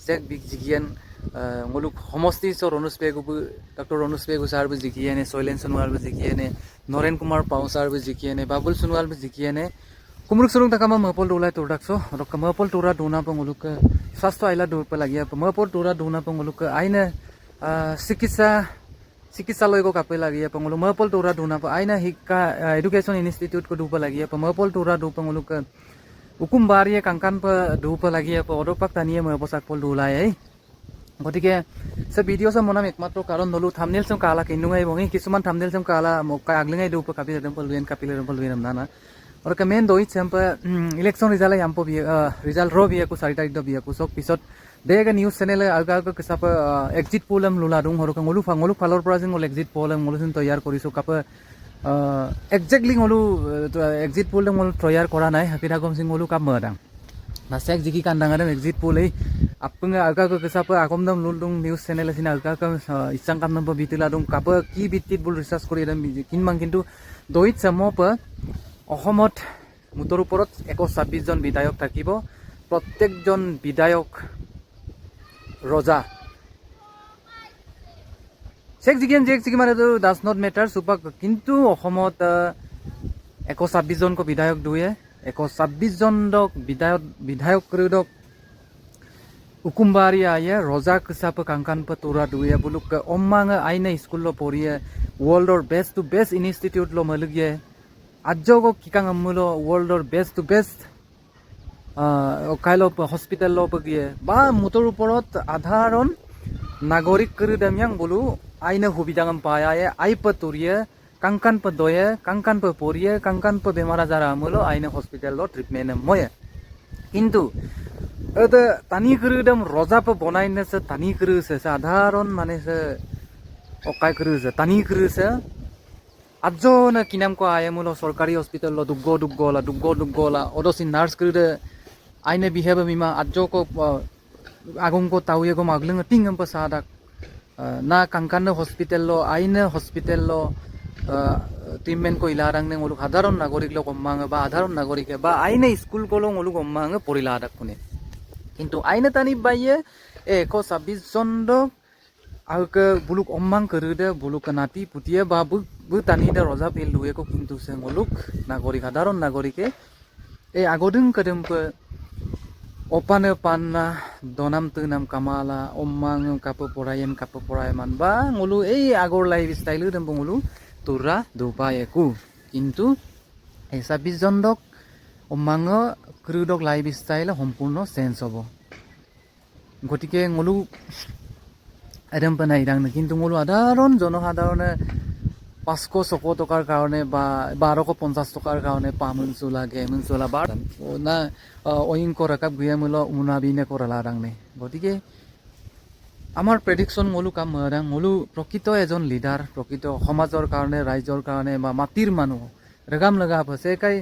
Jack বিগ জিগিয়ান ngoluk homosti so ronus pegu dr ronus pegu sar bu jikiene soilen sunwal bu jikiene noren kumar pau sar bu jikiene babul sunwal bu jikiene kumruk surung takama mapol dolai tordakso rok mapol tora dona pa ngoluk swasto aila dur pa lagia pa mapol tora dona pa ngoluk aina চিকিৎসালয় को कापे लागिया पंगलु मपल तोरा दुना प आइना हिक्का education institute को दुपा लागिया प मपल तोरा दु पंगलु क उकुम बारिया कांकान प दुपा लागिया प ओडोपाक तानिया मपसाक पल दुलाय है गतिके से भिडिओ से मनाम एकमात्र कारण नलु थाम्बनेल सम काला किनुङै बङै किसुमान थाम्बनेल सम काला मक्का आग्लिङै दुपा कापि दम पलवेन कापिले रम पलवेन नाना और का मेन दोइ छम प इलेक्शन रिजल्ट याम प रिजल्ट रो बिया को 4 तारिख द बिया को sok pisot देगा न्यूज चैनल आगा कसाप एग्जिट पोल लुला दुं हरक ngolu falor pra jing exit poll ngolu तैयार करिसो काप exactly ngolu exit poll ngolu तैयार करा नाय हाकिरा गम सिंग ngolu काप मदां ना सेक जिकी कांदां आदम एग्जिट पोल ए आपंगा आगा कसाप आगम दम लुल दुं न्यूज चैनल सिना आगा इसां काम नम्बर बितिला दुं काप की बितित बुल रिसार्च करि दम किनमान किन्तु दोइट समप অসমত মুতৰ ওপৰত 126 জন বিধায়ক থাকিব প্ৰত্যেকজন বিধায়ক Roja. Check jiki mane to does not matter supak kintu অসমত 126 জন ko বিধায়ক দুয়ে 126 জন dok বিধায়ক krudok ukumbari aye roja ksap kankan pa tora duye buluk ommanga aina school lo poriye world or best to best institute lo malugye ajjogo kikang amulo world or best to best কাইলো hospital লো পগিয়ে বা মুতর উপরত আধারণ নাগরিক করে দামিয়াং বলু আইনে হুবিদাঙ্গম পায়ায়ে আইপ তুরিয়ে কাংকান প দয়ে কাংকান প পরিয়ে কাংকান প বেমার আজার আমলো আইনে হসপিটাল লো ট্রিটমেন্ট ময়ে কিন্তু এতে তানি করে দাম রজা প বনাইনে সে তানি করে সে সাধারণ মানে সে অকাই করে সে তানি করে সে আজনা কিনাম কো আয়ামুলো সরকারি হসপিটাল লো দুগ্গলা ওদসি নার্স করে आइने बिहेव मिमा आजो को आगों को ताउये को मागलंग टिंगम पसादा ना कांकान हॉस्पिटल लो आइने हॉस्पिटल लो ट्रीटमेंट को इलारंग ने ngoluk সাধারণ নাগরিক লো কম্মাং বা সাধারণ নাগরিক বা আইনে স্কুল কোলো ngoluk কম্মাং পরিলাদাক কোনে কিন্তু আইনে তানি বাইয়ে 126 জন দক আউকে বুলুক অম্মাং করুদে বুলুক নাতি পুতিয়ে বা বু তানি দে রজা পেল দুয়ে को কিন্তু সে ngoluk নাগরিক সাধারণ নাগরিকে এই আগোদুং কদম opane panna donam tunam kamala ommang kapo porayan ba ngulu ei agor lifestyle dem ngulu tura dupayeku kintu ei 26 jon dok ommang krudok lifestyle সম্পূর্ণ চেঞ্জ হ'ব গটিকে ngulu এদম পানাই দাং কিন্তু ngulu সাধারণ জনসাধাৰণে 500 টকাৰ কাৰণে বা 1250 টকাৰ কাৰণে পামনসু লাগে মনসুলা বাৰ না ওইং কৰাকাপ গুয়ামুলো উনাবিনে কৰালা ৰাংনে গটিকে আমাৰ প্ৰেডিকচন ngolu কাম মৰাং ngolu প্ৰকৃত এজন লিডাৰ প্ৰকৃত সমাজৰ কাৰণে ৰাইজৰ কাৰণে বা মাটিৰ মানুহ ৰেগাম লগা আছে কাই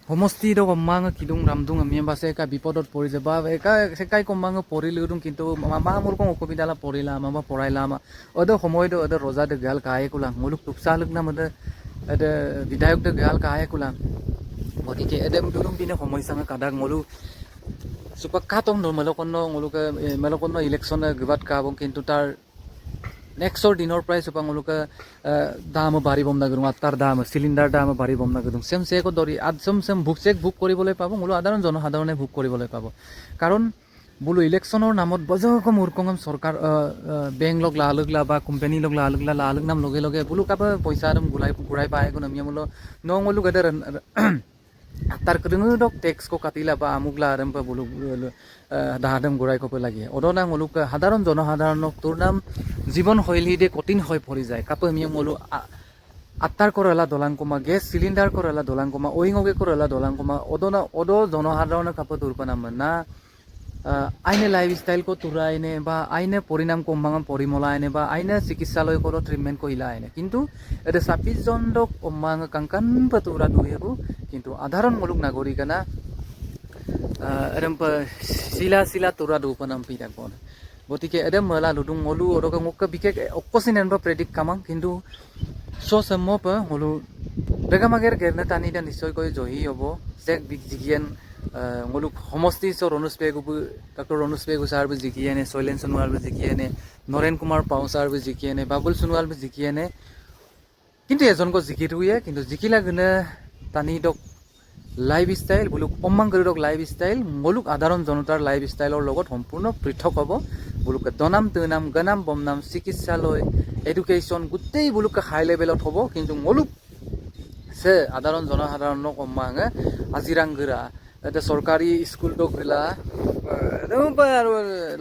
সমষ্টি দ কম্মাং কিদুং ৰামদুং আমি বাসে কা বিপদত পৰি যাব একা সেকাই কম্মাং পৰিলুদুং কিন্তু মা মোৰ কম অসুবিধালা পৰিলা মা পঢ়াইলা মা অদ সময় দ অদ ৰজা দে গাল কায়ে কুলাং মুলুক টুকসালুক না মদে এদে বিধায়ক দে গাল কায়ে কুলাং গতিকে এদেম দুলুম পিনে সমস্যা কাদাক মলু সুপাক কাতং নৰমলকন্ন ngoluke মেলকন্ন ইলেকশন গবাত কাবং কিন্তু তাৰ নেক্সটৰ দিনৰ প্ৰাইস সুপাং ngoluke দাম বাঢ়ি বম নাগৰু আটাৰ দাম সিলিন্ডাৰ দাম বাঢ়ি বম নাগৰু সেম কো দৰি আদসম বুক কৰিবলৈ পাব ngolu সাধাৰণ জনসাধাৰণে বুক কৰিবলৈ পাব কাৰণ বুলু ইলেকশনৰ নামত বজক মূৰ্খম চৰকাৰ বেংক লগ লালগলা বা কোম্পানী লগ লালগলা নাম লগে লগে বুলু কাপ পইচা দম গুৰাই পায় কোন আমিমলো নngolu গদৰ তাৰ কদং ডক ট্যাক্স को কাটিলা বা আমুগলা আৰম্ভ বুলু দাহাদম গুৰাই কপ লাগে অদনা ngoluk সাধাৰণ জনসাধাৰণক তোৰ নাম জীবন শৈলী দে কঠিন হৈ পৰি যায় কাপ আমি ngolu আত্তাৰ কৰালা দলাংকমা গ্যাস সিলিন্ডাৰ কৰালা দলাংকমা ওইংগে কৰালা দলাংকমা অদনা জনসাধাৰণ কাপ তোৰ পানাম না আইনে লাইফস্টাইল को तुराइने বা আইনে পরিণাম কম্মাং পরিমলাইনে বা আইনে চিকিৎসালয় को ট্রিটমেন্ট কইলাইনে কিন্তু এতে 26 জন দক কম্মাং কাংকান পতুরা দুয়েগু কিন্তু সাধারণ মুলুক নাগরিকনা এরম সিলা তুরা দুপনাম পিটাক বন গতিকে এদম মলা লুদুং ngolu অৰক মুক বিকেক অকসিনেন বা প্রেডিক্ট কামাং কিন্তু সোসমপ ngolu বেগামাগের গেরনে তানিদা নিশ্চয় কই জহি হবো জেক বিগ জিগিয়ান ngoluk homosti so ronus pe gu Dr. Ronus pe gu sar bu jikiene Soilen Sonwal bu jikiene Noren Kumar Pau sar bu jikiene Babul Sonwal bu jikiene কিন্তু এজন কো জিকি থুয়ে কিন্তু জিকিলা গনে তানি ডক লাইফ স্টাইল বুলুক অম্মাং কৰি ডক লাইফ স্টাইল মলুক সাধাৰণ জনতাৰ লাইফ স্টাইলৰ লগত সম্পূৰ্ণ পৃথক হ'ব বুলুক দনাম তনাম গনাম বমনাম চিকিৎসালয় এডুকেশ্যন গুটেই বুলুক হাই লেভেলত হ'ব কিন্তু মলুক সে সাধাৰণ জনসাধাৰণক অম্মাঙে আজিৰাংগৰা এটা চৰকাৰী স্কুল ডক গলা আৰু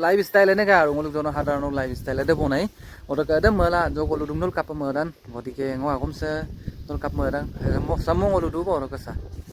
লাইফ স্টাইল এনেকা আৰু মলুক জনসাধাৰণৰ লাইফ স্টাইল এটা বনাই ওটা ada mala joko ludung nol kap medan gotike ngo akomse nol kap medan mo samong oludu bo ro kasa